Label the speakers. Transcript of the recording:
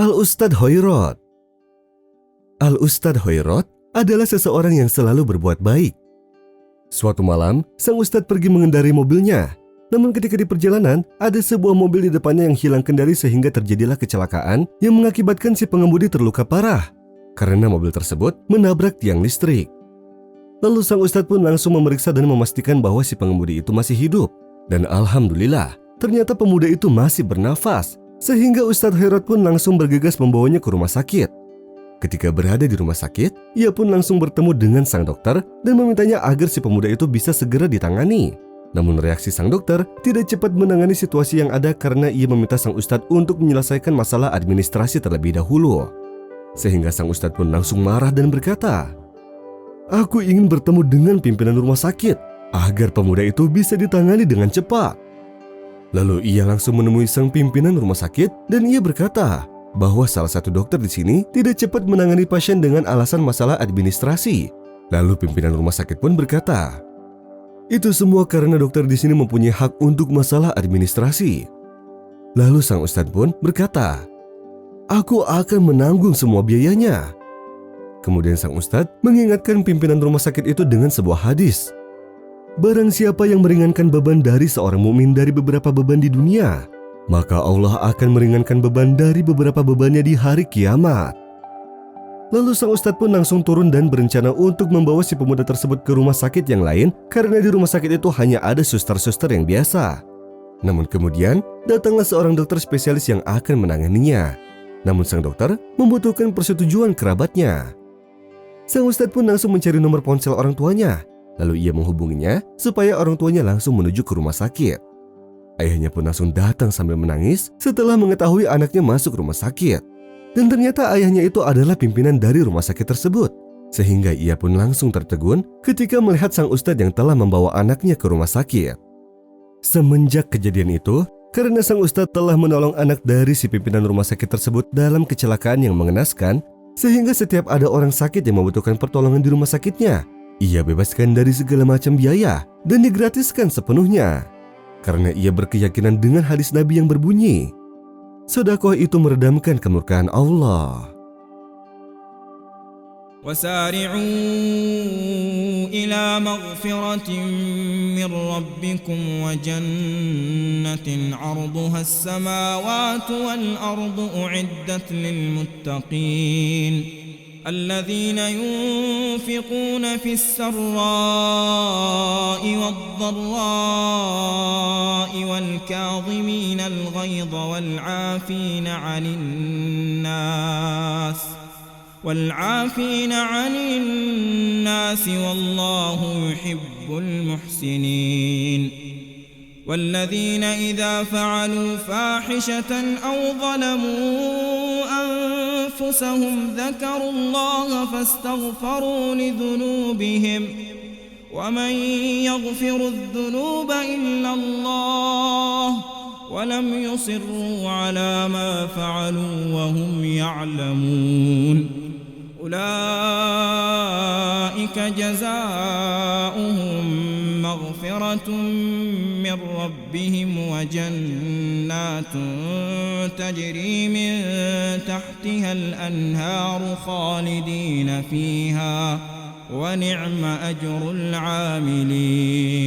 Speaker 1: Al-Ustadz Hoirot. Al-Ustadz Hoirot adalah seseorang yang selalu berbuat baik. Suatu malam, sang ustadz pergi mengendarai mobilnya. Namun ketika di perjalanan, ada sebuah mobil di depannya yang hilang kendali sehingga terjadilah kecelakaan yang mengakibatkan si pengemudi terluka parah karena mobil tersebut menabrak tiang listrik. Lalu sang ustadz pun langsung memeriksa dan memastikan bahwa si pengemudi itu masih hidup. Dan alhamdulillah, ternyata pemuda itu masih bernafas, sehingga Ustadz Hoirot pun langsung bergegas membawanya ke rumah sakit. Ketika berada di rumah sakit, ia pun langsung bertemu dengan sang dokter dan memintanya agar si pemuda itu bisa segera ditangani. Namun reaksi sang dokter tidak cepat menangani situasi yang ada karena ia meminta sang ustadz untuk menyelesaikan masalah administrasi terlebih dahulu. Sehingga sang ustadz pun langsung marah dan berkata, "Aku ingin bertemu dengan pimpinan rumah sakit agar pemuda itu bisa ditangani dengan cepat." Lalu ia langsung menemui sang pimpinan rumah sakit dan ia berkata bahwa salah satu dokter di sini tidak cepat menangani pasien dengan alasan masalah administrasi. Lalu pimpinan rumah sakit pun berkata, "Itu semua karena dokter di sini mempunyai hak untuk masalah administrasi." Lalu sang ustadz pun berkata, "Aku akan menanggung semua biayanya." Kemudian sang ustadz mengingatkan pimpinan rumah sakit itu dengan sebuah hadis. Barang siapa yang meringankan beban dari seorang mukmin dari beberapa beban di dunia, maka Allah akan meringankan beban dari beberapa bebannya di hari kiamat. Lalu sang ustadz pun langsung turun dan berencana untuk membawa si pemuda tersebut ke rumah sakit yang lain karena di rumah sakit itu hanya ada suster-suster yang biasa. Namun kemudian datanglah seorang dokter spesialis yang akan menanganinya. Namun sang dokter membutuhkan persetujuan kerabatnya. Sang ustadz pun langsung mencari nomor ponsel orang tuanya. Lalu ia menghubunginya supaya orang tuanya langsung menuju ke rumah sakit. Ayahnya pun langsung datang sambil menangis setelah mengetahui anaknya masuk rumah sakit. Dan ternyata ayahnya itu adalah pimpinan dari rumah sakit tersebut. Sehingga ia pun langsung tertegun ketika melihat sang ustadz yang telah membawa anaknya ke rumah sakit. Semenjak kejadian itu, karena sang ustadz telah menolong anak dari si pimpinan rumah sakit tersebut dalam kecelakaan yang mengenaskan, sehingga setiap ada orang sakit yang membutuhkan pertolongan di rumah sakitnya, ia bebaskan dari segala macam biaya dan digratiskan sepenuhnya. Karena ia berkeyakinan dengan hadis Nabi yang berbunyi, sedekah itu meredamkan kemurkaan Allah.
Speaker 2: وَسَارِعُوا إِلَى مَغْفِرَةٍ مِّن رَّبِّكُمْ وَجَنَّةٍ عَرْضُهَا السَّمَاوَاتُ وَالْأَرْضُ أُعِدَّتْ لِلْمُتَّقِينَ الذين ينفقون في السراء والضراء والكاظمين الغيظ والعافين عن الناس والله يحب المحسنين والذين إذا فعلوا فاحشة أو ظلموا أنفسهم ذكروا الله فاستغفروا لذنوبهم ومن يغفر الذنوب إلا الله ولم يصروا على ما فعلوا وهم يعلمون أولئك جزاؤهم مغفرة من ربهم وجنات تجري من تحتها الأنهار خالدين فيها ونعم أجر العاملين